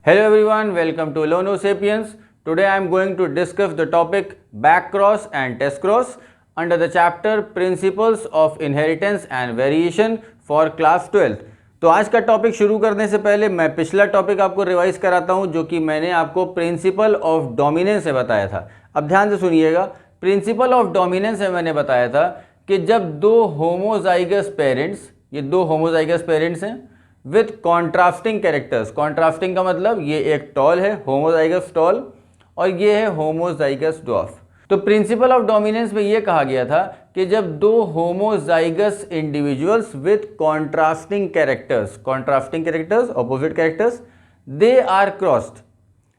Hello everyone, welcome to Lono Sapiens. Today I am going to discuss the topic back cross and test cross under the chapter Principles of Inheritance and Variation for class 12th. तो आज का topic शुरू करने से पहले मैं पिछला topic आपको रिवाइज कराता हूं जो कि मैंने आपको प्रिंसिपल ऑफ डोमिनेंस से बताया था। अब ध्यान से सुनिएगा, प्रिंसिपल ऑफ डोमिनेंस में मैंने बताया था कि जब दो होमोजाइगस पेरेंट्स, ये दो होमोजाइगस पेरेंट्स हैं विथ कॉन्ट्रास्टिंग कैरेक्टर्स, कॉन्ट्रास्टिंग का मतलब ये एक टॉल है होमोजाइगस टॉल और ये है होमोजाइगस ड्वार्फ। तो प्रिंसिपल ऑफ डोमिनेंस में ये कहा गया था कि जब दो homozygous individuals with contrasting characters opposite characters, they are crossed,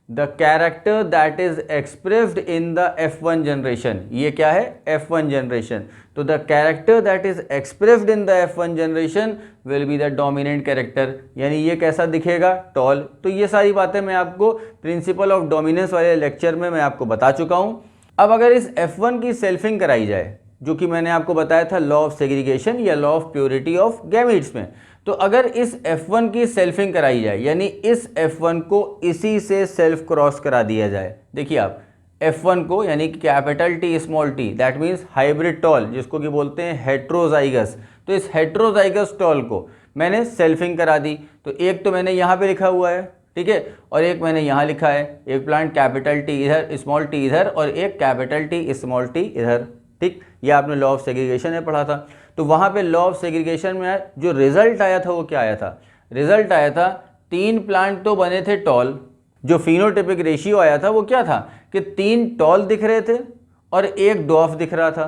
the character that is expressed in the F1 generation, ये क्या है F1 जनरेशन। तो the character that is expressed in the F1 generation will be the dominant character, यानी ये कैसा दिखेगा, toll. तो ये सारी बातें मैं आपको प्रिंसिपल ऑफ डोमिनेंस वाले लेक्चर में मैं आपको बता चुका हूँ। अब अगर इस F1 की सेल्फिंग कराई जाए, जो कि मैंने आपको बताया था लॉ ऑफ सेग्रीगेशन या law of purity of gametes में, तो अगर इस F1 की सेल्फिंग कराई जाए यानी इस F1 को इसी से सेल्फ क्रॉस करा दिया जाए, देखिए आप F1 को यानी कि capital T small t, that means hybrid tall जिसको कि बोलते हैं हेट्रोजाइगस, तो इस हेट्रोजाइगस टॉल को मैंने सेल्फिंग करा दी। तो एक तो मैंने यहाँ पे लिखा हुआ है, ठीक है, और एक मैंने यहाँ लिखा है, एक प्लांट कैपिटल T इधर स्मॉल t इधर और एक कैपिटल T स्मॉल t इधर, ठीक। ये आपने लॉ ऑफ सेग्रीगेशन में पढ़ा था। तो वहाँ पे लॉ ऑफ सेग्रीगेशन में जो रिजल्ट आया था वो क्या आया था, रिजल्ट आया था तीन प्लांट तो बने थे टॉल, जो फिनोटिपिक रेशियो आया था वो क्या था कि तीन टॉल दिख रहे थे और एक डॉर्फ दिख रहा था।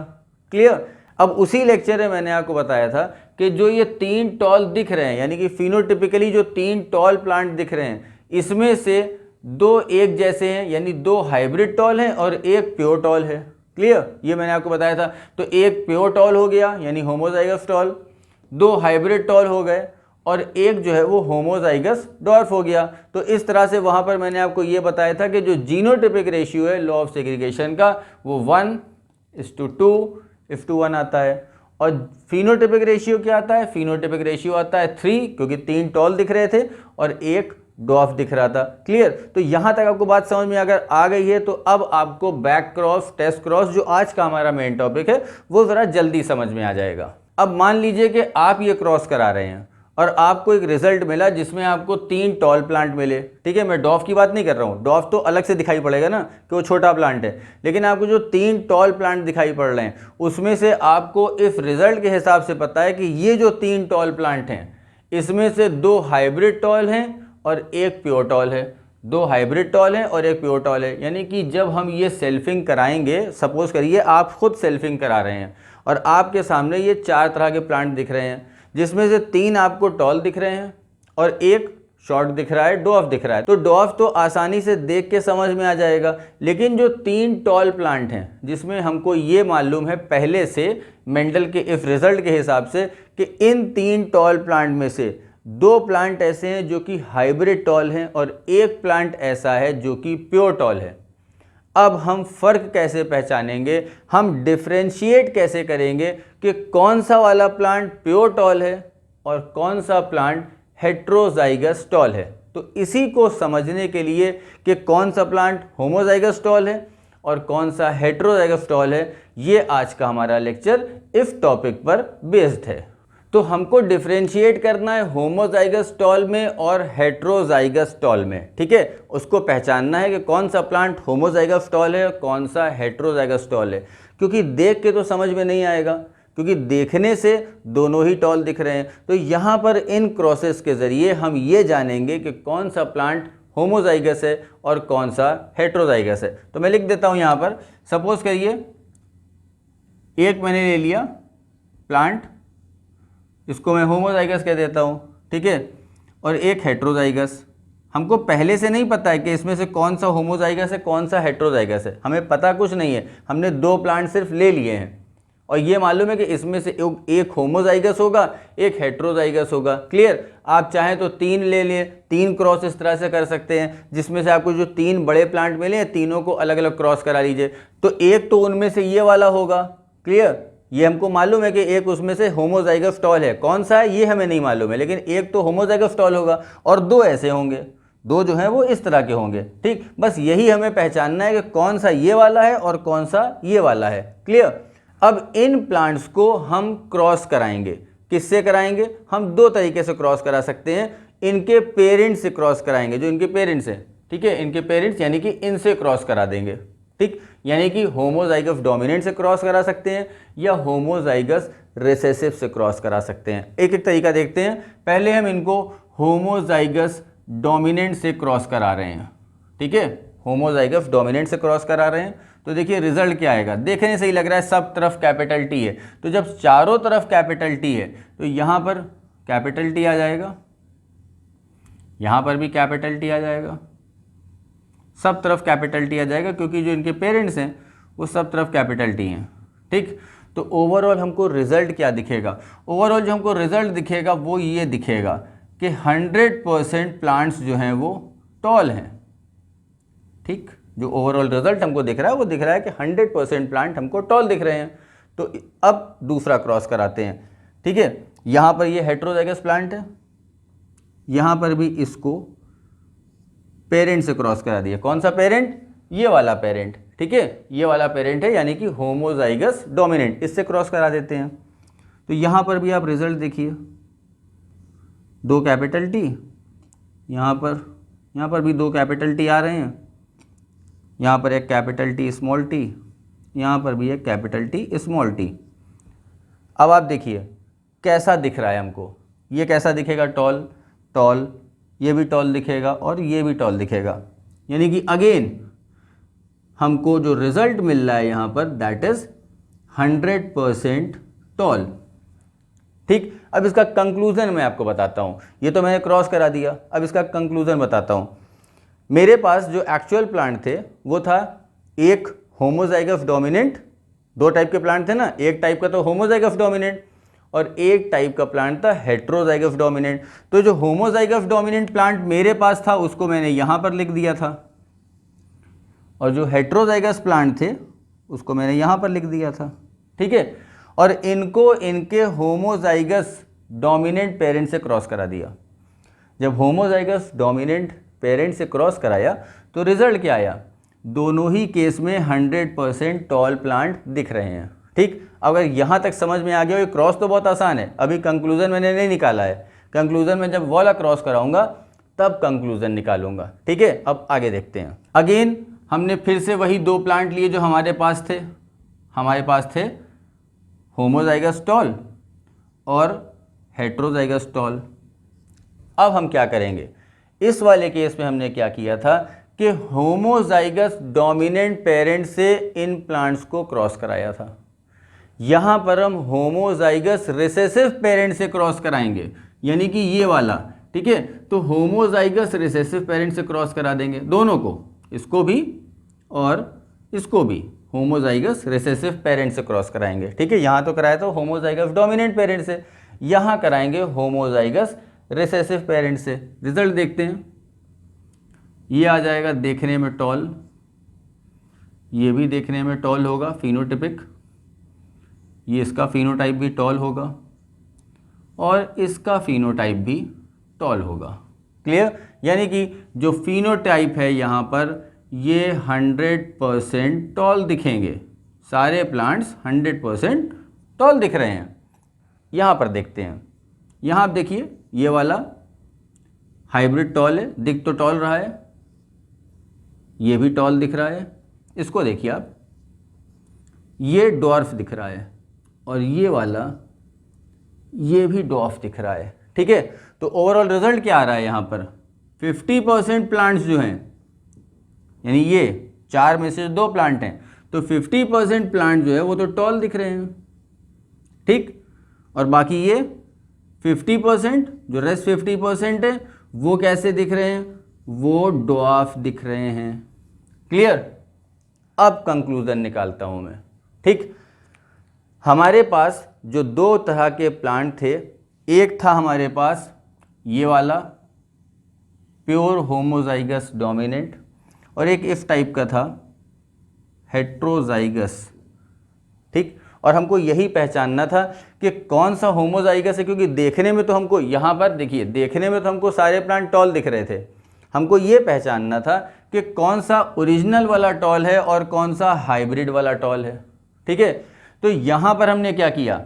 क्लियर। अब उसी लेक्चर में मैंने आपको बताया था कि जो ये तीन टॉल दिख रहे हैं यानी कि फिनोटिपिकली जो तीन टॉल प्लांट दिख रहे हैं, इसमें से दो एक जैसे हैं यानी दो हाइब्रिड टॉल हैं और एक प्योर टॉल है। क्लियर, ये मैंने आपको बताया था। तो एक प्योर टॉल हो गया यानी होमोजाइगस टॉल, दो हाइब्रिड टॉल हो गए और एक जो है वो होमोजाइगस डॉर्फ हो गया। तो इस तरह से वहाँ पर मैंने आपको ये बताया था कि जो जीनोटिपिक रेशियो है लॉ ऑफ सेग्रीगेशन का वो 1:2 आता है, और फिनोटिपिक रेशियो क्या आता है, फिनोटिपिक रेशियो आता है 3, क्योंकि तीन टॉल दिख रहे थे और एक डॉर्फ दिख रहा था। क्लियर। तो यहाँ तक आपको बात समझ में अगर आ गई है तो अब आपको बैक क्रॉस टेस्ट क्रॉस जो आज का हमारा मेन टॉपिक है वो ज़रा जल्दी समझ में आ जाएगा। अब मान लीजिए कि आप ये क्रॉस करा रहे हैं और आपको एक रिजल्ट मिला जिसमें आपको तीन टॉल प्लांट मिले, ठीक है। मैं डॉर्फ की बात नहीं कर रहा हूँ, डॉर्फ तो अलग से दिखाई पड़ेगा ना कि वो छोटा प्लांट है, लेकिन आपको जो तीन टॉल प्लांट दिखाई पड़ रहे हैं उसमें से आपको इस रिजल्ट के हिसाब से पता है कि ये जो तीन टॉल प्लांट हैं इसमें से दो हाइब्रिड टॉल हैं और एक प्योर टॉल है, दो हाइब्रिड टॉल हैं और एक प्योर टॉल है। यानी कि जब हम ये सेल्फिंग कराएंगे, सपोज करिए आप खुद सेल्फिंग करा रहे हैं और आपके सामने ये चार तरह के प्लांट दिख रहे हैं जिसमें से तीन आपको टॉल दिख रहे हैं और एक शॉर्ट दिख रहा है, डॉर्फ दिख रहा है। तो डॉर्फ तो आसानी से देख के समझ में आ जाएगा, लेकिन जो तीन टॉल प्लांट हैं जिसमें हमको ये मालूम है पहले से मेंडल के इफ रिजल्ट के हिसाब से कि इन तीन टॉल प्लांट में से दो प्लांट ऐसे हैं जो कि हाइब्रिड टॉल हैं और एक प्लांट ऐसा है जो कि प्योर टॉल है। अब हम फर्क कैसे पहचानेंगे, हम डिफरेंशिएट कैसे करेंगे कि कौन सा वाला प्लांट प्योर टॉल है और कौन सा प्लांट हेट्रोजाइगस टॉल है। तो इसी को समझने के लिए कि कौन सा प्लांट होमोजाइगस टॉल है और कौन सा हेट्रोजाइगस टॉल है, ये आज का हमारा लेक्चर इस टॉपिक पर बेस्ड है। तो हमको डिफरेंशिएट करना है होमोजाइगस टॉल में और हेट्रोजाइगस टॉल में, ठीक है। उसको पहचानना है कि कौन सा प्लांट होमोजाइगस टॉल है और कौन सा हेट्रोजाइगस टॉल है, क्योंकि देख के तो समझ में नहीं आएगा, क्योंकि देखने से दोनों ही टॉल दिख रहे हैं। तो यहाँ पर इन क्रॉसेस के ज़रिए हम ये जानेंगे कि कौन सा प्लांट होमोजाइगस है और कौन सा हेट्रोजाइगस है। तो मैं लिख देता हूँ यहाँ पर, सपोज करिए एक मैंने ले लिया प्लांट, इसको मैं होमोजाइगस कह देता हूँ, ठीक है, और एक हेट्रोजाइगस। हमको पहले से नहीं पता है कि इसमें से कौन सा होमोजाइगस है कौन सा हेट्रोजाइगस है, हमें पता कुछ नहीं है। हमने दो प्लांट सिर्फ ले लिए हैं और ये मालूम है कि इसमें से एक होमोजाइगस होगा एक हेट्रोजाइगस होगा। क्लियर। आप चाहें तो तीन ले लें, तीन क्रॉस इस तरह से कर सकते हैं जिसमें से आपको जो तीन बड़े प्लांट मिले हैं तीनों को अलग अलग क्रॉस करा लीजिए। तो एक तो उनमें से ये वाला होगा। क्लियर। ये हमको मालूम है कि एक उसमें से होमोजाइगस टॉल है, कौन सा है ये हमें नहीं मालूम है, लेकिन एक तो होमोजाइगस टॉल होगा और दो ऐसे होंगे, दो जो हैं वो इस तरह के होंगे। ठीक, बस यही हमें पहचानना है कि कौन सा ये वाला है और कौन सा ये वाला है। क्लियर। अब इन प्लांट्स को हम क्रॉस कराएंगे। किससे कराएंगे? हम दो तरीके से क्रॉस करा सकते हैं। इनके पेरेंट्स से क्रॉस कराएंगे, जो इनके पेरेंट्स हैं, ठीक है, इनके पेरेंट्स यानी कि इनसे क्रॉस करा देंगे। ठीक, यानी कि होमोजाइगस डोमिनेंट से क्रॉस करा सकते हैं या होमोजाइगस रिसेसिव से क्रॉस करा सकते हैं। एक एक तरीका देखते हैं। पहले हम इनको होमोजाइगस डोमिनेंट से क्रॉस करा रहे हैं। ठीक है, होमोजाइगस डोमिनेंट से क्रॉस करा रहे हैं, तो देखिए रिजल्ट क्या आएगा। देखने से ही लग रहा है सब तरफ कैपिटल टी है, तो जब चारों तरफ कैपिटल टी है तो यहाँ पर कैपिटल टी आ जाएगा, यहाँ पर भी कैपिटल टी आ जाएगा, सब तरफ कैपिटल टी आ जाएगा, क्योंकि जो इनके पेरेंट्स हैं वो सब तरफ कैपिटल टी हैं। ठीक, तो ओवरऑल हमको रिजल्ट क्या दिखेगा? ओवरऑल जो हमको रिजल्ट दिखेगा वो ये दिखेगा कि 100% प्लांट्स जो हैं वो टॉल हैं। ठीक, जो ओवरऑल रिजल्ट हमको दिख रहा है वो दिख रहा है कि 100% प्लांट हमको टॉल दिख रहे हैं। तो अब दूसरा क्रॉस कराते हैं। ठीक है, यहाँ पर ये हेटेरोजाइगस प्लांट है, यहाँ पर भी इसको पेरेंट से क्रॉस करा दिया। कौन सा पेरेंट? ये वाला पेरेंट। ठीक है, ये वाला पेरेंट है यानी कि होमोजाइगस डोमिनेंट, इससे क्रॉस करा देते हैं। तो यहाँ पर भी आप रिजल्ट देखिए, दो कैपिटल टी, यहाँ पर भी दो कैपिटल टी आ रहे हैं, यहाँ पर एक कैपिटल टी स्मॉल टी, यहाँ पर भी एक कैपिटल टी स्मॉल टी। अब आप देखिए कैसा दिख रहा है हमको। ये कैसा दिखेगा? टॉल, टॉल, ये भी टॉल दिखेगा और ये भी टॉल दिखेगा, यानी कि अगेन हमको जो रिजल्ट मिल रहा है यहाँ पर दैट इज 100% टॉल। ठीक, अब इसका कंक्लूजन मैं आपको बताता हूँ। ये तो मैंने क्रॉस करा दिया, अब इसका कंक्लूजन बताता हूँ। मेरे पास जो एक्चुअल प्लांट थे वो था एक होमोजाइगस डोमिनेंट, दो टाइप के प्लांट थे ना, एक टाइप का तो होमोजाइगस डोमिनेंट और एक टाइप का प्लांट था हेटेरोजाइगस डोमिनेंट। तो जो होमोजाइगस डोमिनेंट प्लांट मेरे पास था उसको मैंने यहाँ पर लिख दिया था, और जो हेटेरोजाइगस प्लांट थे उसको मैंने यहाँ पर लिख दिया था। ठीक है, और इनको इनके होमोजाइगस डोमिनेंट पेरेंट से क्रॉस करा दिया। जब होमोजाइगस डोमिनेंट पेरेंट से क्रॉस कराया तो रिजल्ट क्या आया? दोनों ही केस में 100% टॉल प्लांट दिख रहे हैं। ठीक, अगर यहाँ तक समझ में आ गया, ये क्रॉस तो बहुत आसान है, अभी कंक्लूजन मैंने नहीं निकाला है। कंक्लूजन में जब वाला क्रॉस कराऊंगा तब कंक्लूजन निकालूंगा। ठीक है, अब आगे देखते हैं। अगेन हमने फिर से वही दो प्लांट लिए जो हमारे पास थे होमोजाइगस टॉल और हेटेरोजाइगस टॉल। अब हम क्या करेंगे? इस वाले केस में हमने क्या किया था कि होमोजाइगस डोमिनेंट पेरेंट से इन प्लांट्स को क्रॉस कराया था। यहाँ पर हम होमोजाइगस रिसेसिव पेरेंट से क्रॉस कराएंगे, यानी कि ये वाला। ठीक है, तो होमोजाइगस रिसेसिव पेरेंट से क्रॉस करा देंगे दोनों को, इसको भी और इसको भी होमोजाइगस रिसेसिव पेरेंट से क्रॉस कराएंगे। ठीक है, यहाँ तो कराया था होमोजाइगस डोमिनेंट पेरेंट से, यहाँ कराएंगे होमोजाइगस रिसेसिव पेरेंट से। रिजल्ट देखते हैं। ये आ जाएगा देखने में टॉल, ये भी देखने में टॉल होगा, फिनोटिपिक, ये इसका फिनोटाइप भी टॉल होगा और इसका फिनोटाइप भी टॉल होगा। क्लियर? यानी कि जो फिनोटाइप है यहाँ पर ये 100% टॉल दिखेंगे, सारे प्लांट्स 100% टॉल दिख रहे हैं। यहाँ पर देखते हैं, यहाँ आप देखिए ये वाला हाइब्रिड टॉल है, दिख तो टॉल रहा है, ये भी टॉल दिख रहा है। इसको देखिए आप, ये डॉर्फ दिख रहा है और ये वाला ये भी डॉर्फ दिख रहा है। ठीक है, तो ओवरऑल रिजल्ट क्या आ रहा है यहाँ पर? 50% प्लांट्स जो हैं, यानी ये चार में से दो प्लांट हैं, तो 50% प्लांट जो है वो तो टॉल दिख रहे हैं। ठीक, और बाकी ये 50%, जो रेस्ट 50% है वो कैसे दिख रहे हैं? वो डॉर्फ दिख रहे हैं। क्लियर? अब कंक्लूजन निकालता हूं मैं। ठीक, हमारे पास जो दो तरह के प्लांट थे, एक था हमारे पास ये वाला प्योर होमोजाइगस डोमिनेंट और एक इस टाइप का था हेटेरोजाइगस। ठीक, और हमको यही पहचानना था कि कौन सा होमोजाइगस है, क्योंकि देखने में तो हमको यहाँ पर देखिए, देखने में तो हमको सारे प्लांट टॉल दिख रहे थे, हमको ये पहचानना था कि कौन सा ओरिजिनल वाला टॉल है और कौन सा हाइब्रिड वाला टॉल है। ठीक है, तो यहाँ पर हमने क्या किया,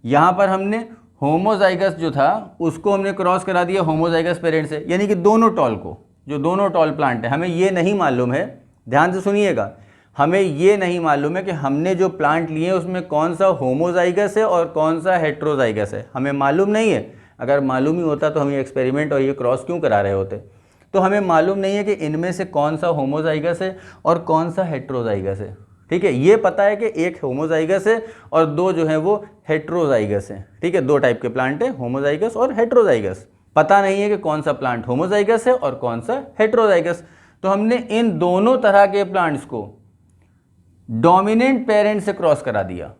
यहाँ पर हमने होमोजाइगस जो था उसको हमने क्रॉस करा दिया होमोजाइगस पेरेंट से, यानी कि दोनों टॉल को, जो दोनों टॉल प्लांट है, हमें ये नहीं मालूम है, ध्यान से सुनिएगा, हमें ये नहीं मालूम है कि हमने जो प्लांट लिए उसमें कौन सा होमोजाइगस है और कौन सा हेट्रोजाइगस है, हमें मालूम नहीं है। अगर मालूम ही होता तो हम ये एक्सपेरिमेंट और ये क्रॉस क्यों करा रहे होते। तो हमें मालूम नहीं है कि इनमें से कौन सा होमोजाइगस है और कौन सा हेट्रोजाइगस है। ठीक है, ये पता है कि एक होमोजाइगस है और दो जो है वो हेट्रोजाइगस है। ठीक है, दो टाइप के प्लांट है, होमोजाइगस और हेट्रोजाइगस। पता नहीं है कि कौन सा प्लांट होमोजाइगस है और कौन सा हेट्रोजाइगस। तो हमने इन दोनों तरह के प्लांट्स को डोमिनेंट पेरेंट से क्रॉस करा दिया।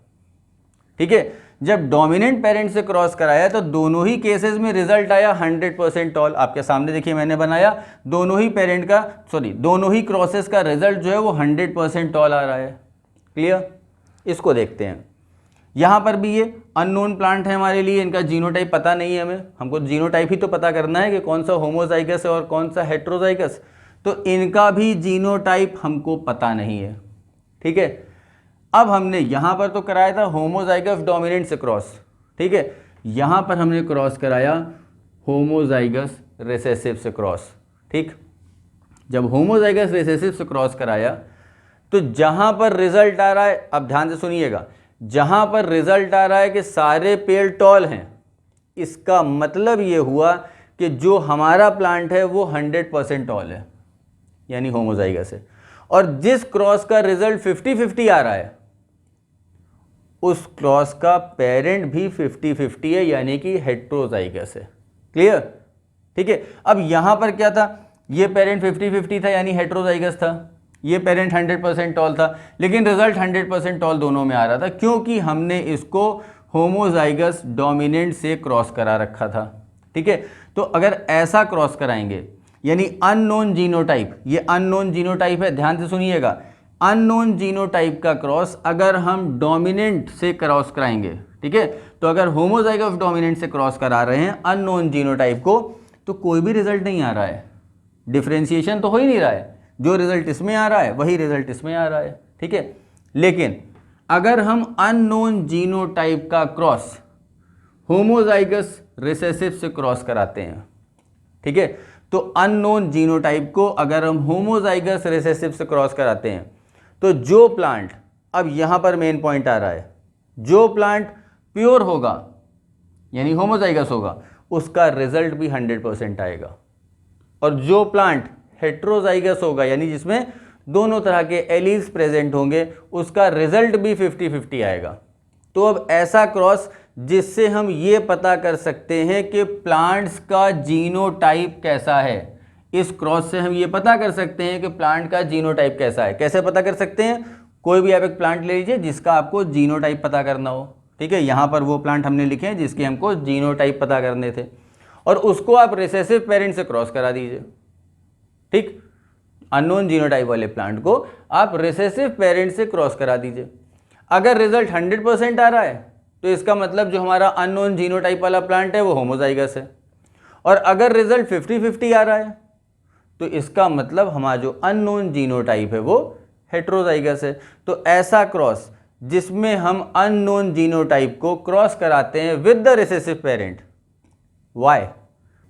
ठीक है, जब डोमिनेंट पेरेंट से क्रॉस कराया तो दोनों ही केसेस में रिजल्ट आया 100% टॉल। आपके सामने देखिए मैंने बनाया, दोनों ही पेरेंट का दोनों ही क्रॉसेस का रिजल्ट जो है वो 100% टॉल आ रहा है। क्लियर, इसको देखते हैं। यहाँ पर भी ये अननोन प्लांट है हमारे लिए, इनका जीनोटाइप पता नहीं है हमें, हमको जीनोटाइप ही तो पता करना है कि कौन सा होमोजाइगस है और कौन सा हेट्रोजाइगस। तो इनका भी जीनोटाइप हमको पता नहीं है। ठीक है, अब हमने यहाँ पर तो कराया था होमोजाइगस डोमिनेंट से क्रॉस। ठीक है, यहाँ पर हमने क्रॉस कराया होमोजाइगस रिसेसिव से क्रॉस। ठीक, जब होमोजाइगस रिसेसिव से क्रॉस कराया तो जहाँ पर रिजल्ट आ रहा है, अब ध्यान से सुनिएगा, जहाँ पर रिजल्ट आ रहा है कि सारे पेड़ टॉल हैं, इसका मतलब ये हुआ कि जो हमारा प्लांट है वो 100% टॉल है, यानी होमोजाइगस है। और जिस क्रॉस का रिजल्ट 50-50 आ रहा है उस क्रॉस का पेरेंट भी 50-50 है, यानी कि हेट्रोजाइगस है। क्लियर। ठीक है, अब यहां पर क्या था, ये पेरेंट 50-50 था यानी हेट्रोजाइगस था, ये पेरेंट 100% टॉल था, लेकिन रिजल्ट 100% टॉल दोनों में आ रहा था क्योंकि हमने इसको होमोजाइगस डोमिनेंट से क्रॉस करा रखा था। ठीक है, तो अगर ऐसा क्रॉस कराएंगे यानी अननोन जीनोटाइप, ये अननोन जीनोटाइप है, ध्यान से सुनिएगा, अननोन जीनोटाइप का क्रॉस अगर हम डोमिनेंट से क्रॉस कराएंगे, ठीक है, तो अगर होमोजाइगस डोमिनेंट से क्रॉस करा रहे हैं अननोन जीनोटाइप को तो कोई भी रिजल्ट नहीं आ रहा है, डिफरेंशिएशन तो हो ही नहीं रहा है, जो रिजल्ट इसमें आ रहा है वही रिजल्ट इसमें आ रहा है। ठीक है, लेकिन अगर हम अननोन जीनोटाइप का क्रॉस होमोजाइगस रिसेसिव से क्रॉस कराते हैं, ठीक है, तो अननोन जीनोटाइप को अगर हम होमोजाइगस रिसेसिव से क्रॉस कराते हैं तो जो प्लांट, अब यहां पर मेन पॉइंट आ रहा है, जो प्लांट प्योर होगा यानी होमोजाइगस होगा उसका रिजल्ट भी 100% आएगा, और जो प्लांट हेट्रोजाइगस होगा यानी जिसमें दोनों तरह के एलील्स प्रेजेंट होंगे उसका रिजल्ट भी 50-50 आएगा। तो अब ऐसा क्रॉस जिससे हम ये पता कर सकते हैं कि प्लांट्स का जीनोटाइप कैसा है, इस क्रॉस से हम ये पता कर सकते हैं कि प्लांट का जीनोटाइप कैसा है। कैसे पता कर सकते हैं, कोई भी आप एक प्लांट ले लीजिए जिसका आपको जीनोटाइप पता करना हो, ठीक है, यहाँ पर वो प्लांट हमने लिखे हैं जिसके हमको जीनोटाइप पता करने थे, और उसको आप रिसेसिव पेरेंट से क्रॉस करा दीजिए। ठीक, अननोन जीनोटाइप वाले प्लांट को आप रिसेसिव पेरेंट से क्रॉस करा दीजिए। अगर रिजल्ट 100% आ रहा है तो इसका मतलब जो हमारा अननोन जीनोटाइप वाला प्लांट है वो होमोजाइगस है, और अगर रिजल्ट 50-50 आ रहा है तो इसका मतलब हमारा जो अननोन जीनोटाइप है वो हेट्रोजाइगस है। तो ऐसा क्रॉस जिसमें हम अननोन जीनोटाइप को क्रॉस कराते हैं with the recessive parent, why,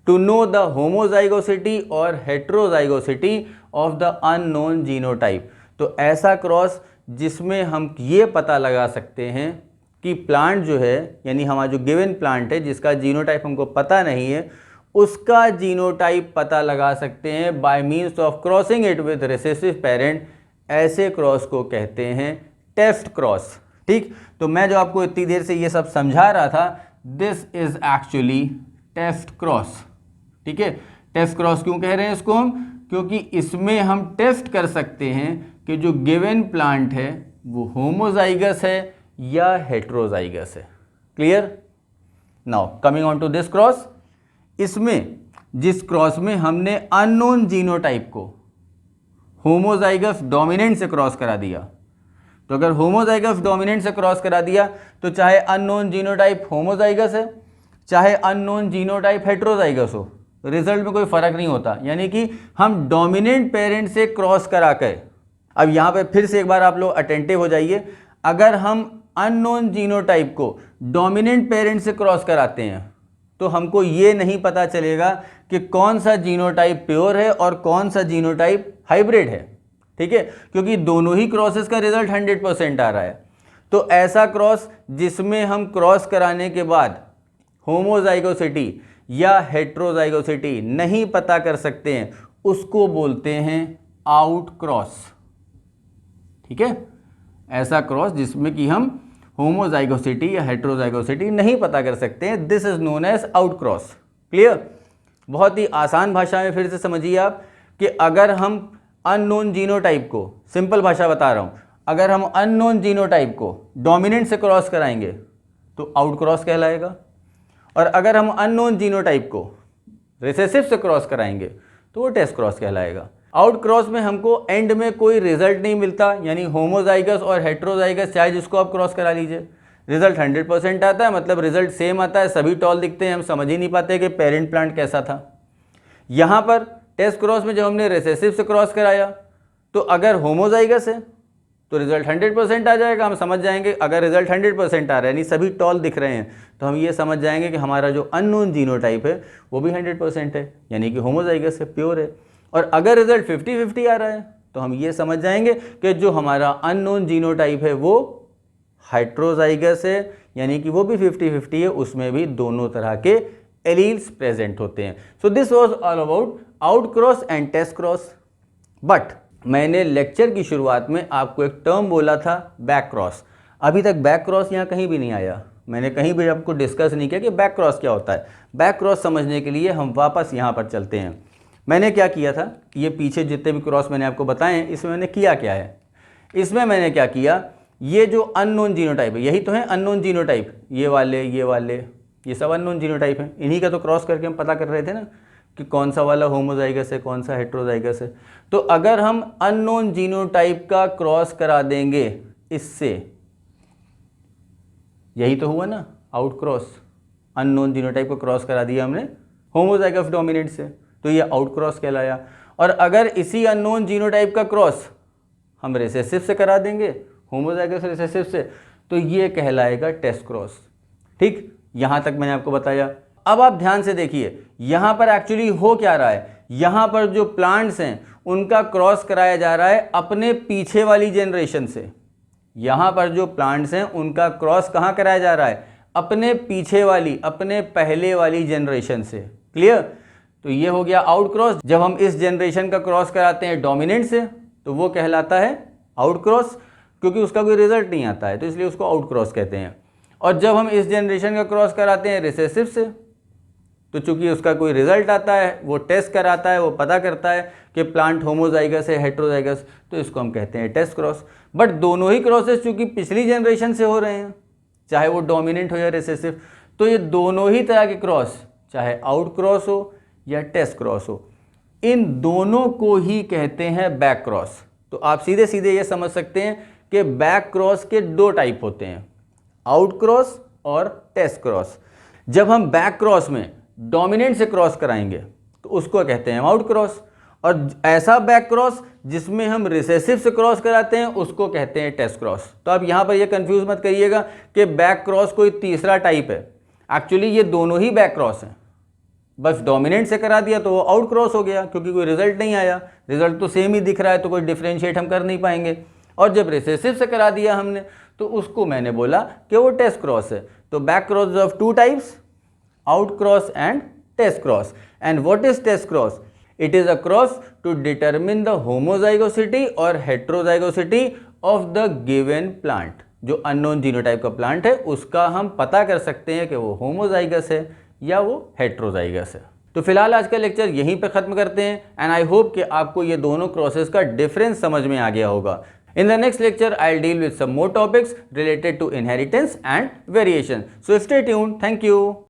to know the homozygosity और heterozygosity of the unknown genotype. तो ऐसा क्रॉस जिसमें हम ये पता लगा सकते हैं कि प्लांट जो है यानी हमारा जो गिवन प्लांट है जिसका जीनोटाइप हमको पता नहीं है उसका जीनोटाइप पता लगा सकते हैं bye means of crossing it with recessive parent. ऐसे क्रॉस को कहते हैं टेफ्ट क्रॉस। ठीक, तो मैं जो आपको इतनी देर से ये सब समझा रहा था, this is actually Taft cross. ठीक है, टेफ्ट क्रॉस क्यों कह रहे हैं इसको हम, क्योंकि इसमें हम टेस्ट कर सकते हैं कि जो गिवन प्लांट है वो होमोजाइगस है या हेट्रोजाइगस है। Clear. Now coming on to this cross, इसमें जिस क्रॉस में हमने अननोन जीनोटाइप को होमोजाइगस डोमिनेंट से क्रॉस करा दिया, तो अगर होमोजाइगस डोमिनेंट से क्रॉस करा दिया तो चाहे अननोन जीनोटाइप होमोजाइगस है चाहे अननोन जीनोटाइप हेट्रोजाइगस हो, रिजल्ट में कोई फर्क नहीं होता, यानी कि हम डोमिनेंट पेरेंट से क्रॉस करा कर, अब यहाँ पे फिर से एक बार आप लोग अटेंटिव हो जाइए, अगर हम अननोन जीनोटाइप को डोमिनेंट पेरेंट से क्रॉस कराते हैं तो हमको ये नहीं पता चलेगा कि कौन सा जीनोटाइप प्योर है और कौन सा जीनोटाइप हाइब्रिड है, ठीक है, क्योंकि दोनों ही क्रॉसेस का रिजल्ट 100% आ रहा है। तो ऐसा क्रॉस जिसमें हम क्रॉस कराने के बाद होमोजाइगोसिटी या हेट्रोजाइगोसिटी नहीं पता कर सकते हैं उसको बोलते हैं आउट क्रॉस, ठीक है। ऐसा क्रॉस जिसमें कि हम होमोजाइगोसिटी या हेट्रोजाइगोसिटी नहीं पता कर सकते हैं, this is known as out cross. Clear? बहुत ही आसान भाषा में फिर से समझिए आप कि अगर हम अननोन जीनोटाइप को, सिंपल भाषा बता रहा हूं, अगर हम अननोन जीनोटाइप को डोमिनेंट से क्रॉस कराएंगे तो आउट क्रॉस कहलाएगा, और अगर हम अननोन जीनोटाइप को रिसेसिव से क्रॉस कराएंगे तो वो टेस्ट क्रॉस कहलाएगा। आउट क्रॉस में हमको एंड में कोई रिजल्ट नहीं मिलता, यानी होमोजाइगस और हेट्रोजाइगस चाहे जिसको आप क्रॉस करा लीजिए, रिजल्ट 100% आता है, मतलब रिजल्ट सेम आता है, सभी टॉल दिखते हैं, हम समझ ही नहीं पाते कि पेरेंट प्लांट कैसा था। यहाँ पर टेस्ट क्रॉस में जब हमने रिसेसिव से क्रॉस कराया तो अगर होमोजाइगस है तो रिजल्ट 100% आ जाएगा, हम समझ जाएंगे। अगर रिजल्ट 100% आ रहा है, यानी सभी टॉल दिख रहे हैं, तो हम ये समझ जाएंगे कि हमारा जो अननोन जीनोटाइप है वो भी 100% है, यानी कि होमोजाइगस है, प्योर है। और अगर रिजल्ट 50-50 आ रहा है तो हम ये समझ जाएंगे कि जो हमारा अननोन जीनोटाइप है वो हेट्रोजाइगस है, यानी कि वो भी 50-50 है, उसमें भी दोनों तरह के एलील्स प्रेजेंट होते हैं। So this was all about out cross and test cross. But मैंने लेक्चर की शुरुआत में आपको एक टर्म बोला था, बैक क्रॉस। अभी तक बैक क्रॉस यहाँ कहीं भी नहीं आया, मैंने कहीं भी आपको डिस्कस नहीं किया कि बैक क्रॉस क्या होता है। बैक क्रॉस समझने के लिए हम वापस यहाँ पर चलते हैं। मैंने क्या किया था, ये पीछे जितने भी क्रॉस मैंने आपको बताए हैं, इसमें मैंने किया क्या है, इसमें मैंने क्या किया, ये जो अननोन जीनोटाइप है, यही तो है अननोन जीनोटाइप, ये वाले ये सब अननोन जीनोटाइप हैं, इन्हीं का तो क्रॉस करके हम पता कर रहे थे ना कि कौन सा वाला होमोजाइगस है, कौन सा हेट्रोजाइगस है। तो अगर हम अननोन जीनोटाइप का क्रॉस करा देंगे इससे, यही तो हुआ ना आउट क्रॉस, अननोन जीनोटाइप को क्रॉस करा दिया हमने होमोजाइगस डोमिनेंट से, तो ये आउट क्रॉस कहलाया। और अगर इसी अननोन जीनोटाइप का क्रॉस हम रिसेसिव से करा देंगे, होमोजाइगस रिसेसिव से, तो ये कहलाएगा टेस्ट क्रॉस। ठीक, यहां तक मैंने आपको बताया। अब आप ध्यान से देखिए, यहां पर एक्चुअली हो क्या रहा है, यहां पर जो प्लांट्स हैं उनका क्रॉस कराया जा रहा है अपने पीछे वाली जनरेशन से। यहां पर जो प्लांट्स हैं उनका क्रॉस कहां कराया जा रहा है, अपने पीछे वाली, अपने पहले वाली जनरेशन से। क्लियर? तो ये हो गया आउट क्रॉस। जब हम इस जनरेशन का क्रॉस कराते हैं डोमिनेंट से तो वो कहलाता है आउट क्रॉस, क्योंकि उसका कोई रिजल्ट नहीं आता है, तो इसलिए उसको आउट क्रॉस कहते हैं। और जब हम इस जनरेशन का क्रॉस कराते हैं रिसेसिव से, तो चूंकि उसका कोई रिजल्ट आता है, वो टेस्ट कराता है, वो पता करता है कि प्लांट होमोजाइगस है हेट्रोजाइगस, तो इसको हम कहते हैं टेस्ट क्रॉस। बट दोनों ही क्रॉसेस चूंकि पिछली जनरेशन से हो रहे हैं, चाहे वो डोमिनेंट हो या रिसेसिव, तो ये दोनों ही तरह के क्रॉस, चाहे आउट क्रॉस हो या टेस्ट क्रॉस हो, इन दोनों को ही कहते हैं बैक क्रॉस। तो आप सीधे सीधे ये समझ सकते हैं कि बैक क्रॉस के दो टाइप होते हैं, आउट क्रॉस और टेस्ट क्रॉस। जब हम बैक क्रॉस में डोमिनेंट से क्रॉस कराएंगे तो उसको कहते हैं आउट क्रॉस, और ऐसा बैक क्रॉस जिसमें हम रिसेसिव से क्रॉस कराते हैं उसको कहते हैं टेस्ट क्रॉस। तो आप यहां पर ये कंफ्यूज मत करिएगा कि बैक क्रॉस कोई तीसरा टाइप है, एक्चुअली ये दोनों ही बैक क्रॉस हैं। बस डोमिनेंट से करा दिया तो वो आउट क्रॉस हो गया, क्योंकि कोई रिजल्ट नहीं आया, रिजल्ट तो सेम ही दिख रहा है, तो कोई डिफ्रेंशिएट हम कर नहीं पाएंगे। और जब रिसेसिव से करा दिया हमने तो उसको मैंने बोला कि वो टेस्ट क्रॉस है। तो back cross of two types, out cross and test cross. And what is test cross? It is a cross to determine the homozygosity और heterozygosity of the given plant. जो अननोन जीनोटाइप का plant है उसका हम पता कर सकते हैं कि वो होमोजाइगस है या वो हेट्रोजाइगस है। तो फिलहाल आज का लेक्चर यहीं पे खत्म करते हैं, एंड आई होप कि आपको ये दोनों क्रॉसेस का डिफरेंस समझ में आ गया होगा। In the next lecture, I'll deal with some more topics related to inheritance and variation. So stay tuned. Thank you.